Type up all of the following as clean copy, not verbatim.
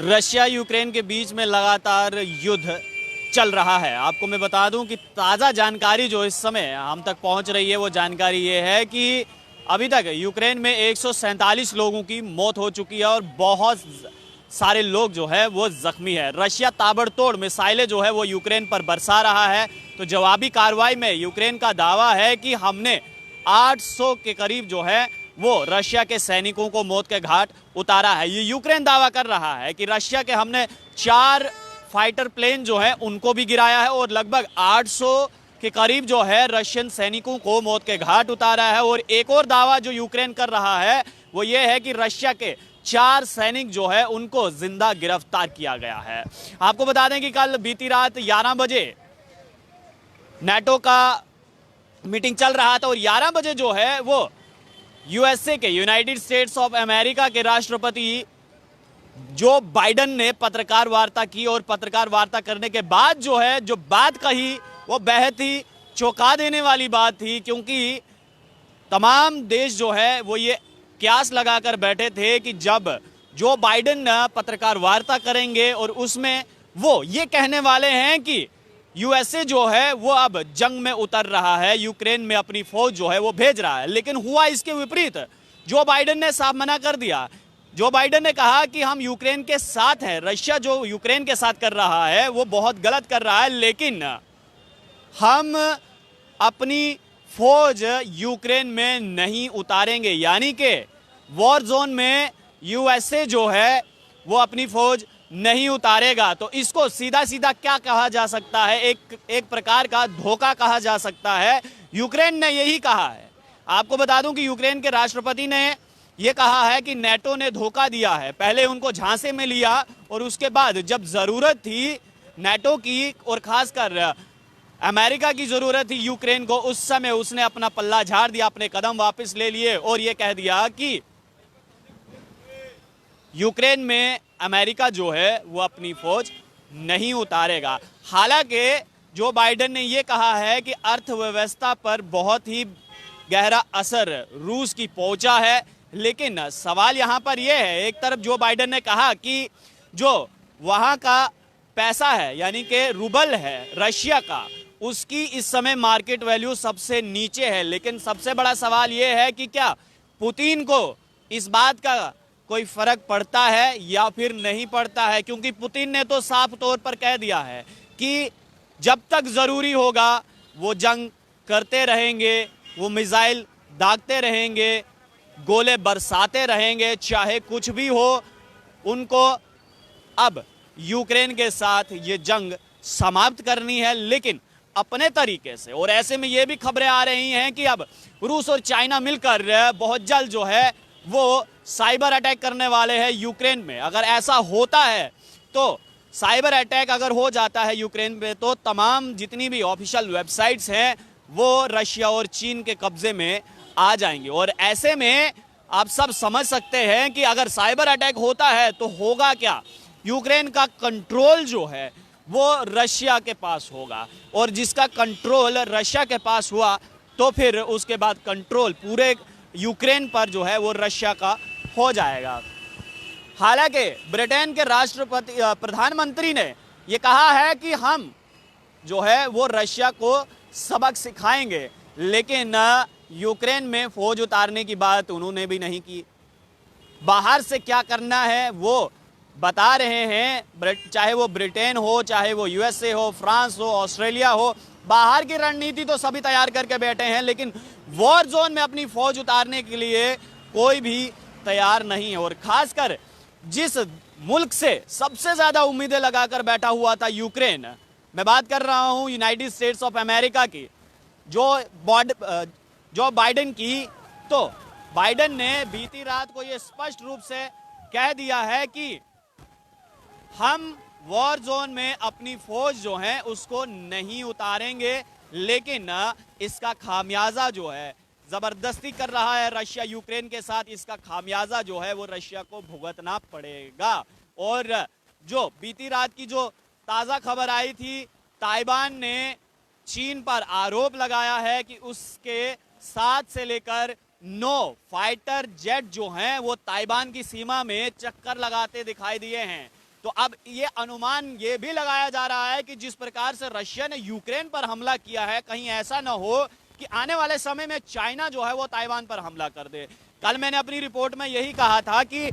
Russia Ukraine के बीच में लगातार युद्ध चल रहा है। आपको मैं बता दूं कि ताज़ा जानकारी जो इस समय हम तक पहुंच रही है वो जानकारी ये है कि अभी तक यूक्रेन में 147 लोगों की मौत हो चुकी है और बहुत सारे लोग जो है वो जख्मी है। रशिया ताबड़तोड़ मिसाइलें जो है वो यूक्रेन पर बरसा रहा है। तो जवाबी कार्रवाई में यूक्रेन का दावा है कि हमने 800 के करीब जो है वो रशिया के सैनिकों को मौत के घाट उतारा है। ये यूक्रेन दावा कर रहा है कि रशिया के हमने 4 फाइटर प्लेन जो है उनको भी गिराया है और लगभग 800 के करीब जो है रशियन सैनिकों को मौत के घाट उतारा है। और एक और दावा जो यूक्रेन कर रहा है वो ये है कि रशिया के 4 सैनिक जो है उनको जिंदा गिरफ्तार किया गया है। आपको बता दें कि कल बीती रात 11 बजे नाटो का मीटिंग चल रहा था और 11 बजे जो है वो यूएसए के यूनाइटेड स्टेट्स ऑफ अमेरिका के राष्ट्रपति जो बाइडेन ने पत्रकार वार्ता की और पत्रकार वार्ता करने के बाद जो है जो बात कही वो बेहद ही चौंका देने वाली बात थी, क्योंकि तमाम देश जो है वो ये क्यास लगाकर बैठे थे कि जब जो बाइडेन पत्रकार वार्ता करेंगे और उसमें वो ये कहने वाले हैं कि यूएसए जो है वो अब जंग में उतर रहा है, यूक्रेन में अपनी फौज जो है वो भेज रहा है। लेकिन हुआ इसके विपरीत। जो बाइडेन ने साफ मना कर दिया। जो बाइडेन ने कहा कि हम यूक्रेन के साथ हैं। रशिया जो यूक्रेन के साथ कर रहा है वो बहुत गलत कर रहा है, लेकिन हम अपनी फौज यूक्रेन में नहीं उतारेंगे। यानी कि वॉर जोन में यूएसए जो है वो अपनी फौज नहीं उतारेगा। तो इसको सीधा सीधा क्या कहा जा सकता है, एक प्रकार का धोखा कहा जा सकता है। यूक्रेन ने यही कहा है। आपको बता दूं कि यूक्रेन के राष्ट्रपति ने यह कहा है कि नाटो ने धोखा दिया है। पहले उनको झांसे में लिया और उसके बाद जब जरूरत थी नाटो की और खासकर अमेरिका की जरूरत थी यूक्रेन को, उस समय उसने अपना पल्ला झाड़ दिया, अपने कदम वापस ले लिए और यह कह दिया कि यूक्रेन में अमेरिका जो है वो अपनी फौज नहीं उतारेगा। हालांकि जो बाइडेन ने ये कहा है कि अर्थव्यवस्था पर बहुत ही गहरा असर रूस की पहुंचा है, लेकिन सवाल यहां पर यह है, एक तरफ जो बाइडेन ने कहा कि जो वहां का पैसा है यानी कि रूबल है रशिया का, उसकी इस समय मार्केट वैल्यू सबसे नीचे है। लेकिन सबसे बड़ा सवाल यह है कि क्या पुतिन को इस बात का कोई फर्क पड़ता है या फिर नहीं पड़ता है, क्योंकि पुतिन ने तो साफ तौर पर कह दिया है कि जब तक जरूरी होगा वो जंग करते रहेंगे, वो मिसाइल दागते रहेंगे, गोले बरसाते रहेंगे, चाहे कुछ भी हो। उनको अब यूक्रेन के साथ ये जंग समाप्त करनी है, लेकिन अपने तरीके से। और ऐसे में ये भी खबरें आ रही हैं कि अब रूस और चाइना मिलकर बहुत जल्द जो है वो साइबर अटैक करने वाले हैं यूक्रेन में। अगर ऐसा होता है तो साइबर अटैक अगर हो जाता है यूक्रेन में तो तमाम जितनी भी ऑफिशियल वेबसाइट्स हैं वो रशिया और चीन के कब्जे में आ जाएंगी। और ऐसे में आप सब समझ सकते हैं कि अगर साइबर अटैक होता है तो होगा क्या। यूक्रेन का कंट्रोल जो है वो रशिया के पास होगा और जिसका कंट्रोल रशिया के पास हुआ तो फिर उसके बाद कंट्रोल पूरे यूक्रेन पर जो है वो रशिया का हो जाएगा। हालांकि ब्रिटेन के राष्ट्रपति प्रधानमंत्री ने ये कहा है कि हम जो है वो रशिया को सबक सिखाएंगे, लेकिन यूक्रेन में फौज उतारने की बात उन्होंने भी नहीं की। बाहर से क्या करना है वो बता रहे हैं, चाहे वो ब्रिटेन हो, चाहे वो यूएसए हो, फ्रांस हो, ऑस्ट्रेलिया हो। बाहर की रणनीति तो सभी तैयार करके बैठे हैं, लेकिन वॉर जोन में अपनी फौज उतारने के लिए कोई भी तैयार नहीं है। और खासकर जिस मुल्क से सबसे ज्यादा उम्मीदें लगाकर बैठा हुआ था यूक्रेन, मैं बात कर रहा हूं यूनाइटेड स्टेट्स ऑफ अमेरिका की, जो बाइडेन की, तो बाइडेन ने बीती रात को यह स्पष्ट रूप से कह दिया है कि हम वॉर जोन में अपनी फौज जो है उसको नहीं उतारेंगे, लेकिन इसका खामियाजा जो है जबरदस्ती कर रहा है रशिया यूक्रेन के साथ, इसका खामियाजा जो है वो रशिया को भुगतना पड़ेगा। और जो बीती रात की जो ताज़ा खबर आई थी, ताइवान ने चीन पर आरोप लगाया है कि उसके 7 से लेकर 9 फाइटर जेट जो हैं वो ताइवान की सीमा में चक्कर लगाते दिखाई दिए हैं। तो अब ये अनुमान ये भी लगाया जा रहा है कि जिस प्रकार से रशिया ने यूक्रेन पर हमला किया है, कहीं ऐसा ना हो कि आने वाले समय में चाइना जो है वो ताइवान पर हमला कर दे। कल मैंने अपनी रिपोर्ट में यही कहा था कि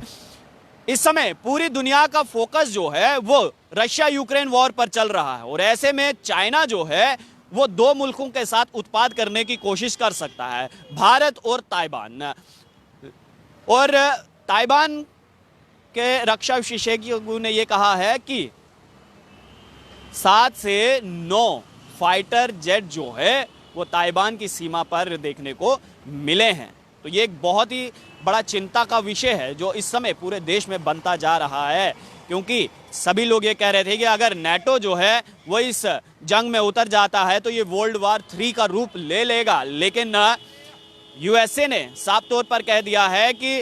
इस समय पूरी दुनिया का फोकस जो है वो रशिया यूक्रेन वॉर पर चल रहा है, और ऐसे में चाइना जो है वो 2 मुल्कों के साथ उत्पाद करने की कोशिश कर सकता है, भारत और ताइवान। और ताइवान के रक्षा विशेषज्ञों ने यह कहा है कि 7 से 9 फाइटर जेट जो है वो ताइवान की सीमा पर देखने को मिले हैं। तो ये एक बहुत ही बड़ा चिंता का विषय है जो इस समय पूरे देश में बनता जा रहा है, क्योंकि सभी लोग ये कह रहे थे कि अगर नेटो जो है वो इस जंग में उतर जाता है तो ये वर्ल्ड वार 3 का रूप ले लेगा। लेकिन यूएसए ने साफ तौर पर कह दिया है कि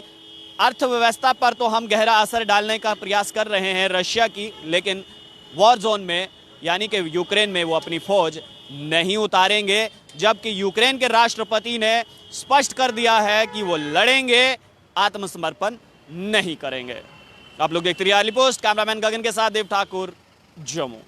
अर्थव्यवस्था पर तो हम गहरा असर डालने का प्रयास कर रहे हैं रशिया की, लेकिन वॉर जोन में यानी कि यूक्रेन में वो अपनी फौज नहीं उतारेंगे, जबकि यूक्रेन के राष्ट्रपति ने स्पष्ट कर दिया है कि वो लड़ेंगे, आत्मसमर्पण नहीं करेंगे। आप लोग देखते रहिए अर्ली पोस्ट। कैमरामैन गगन के साथ देव ठाकुर, जम्मू।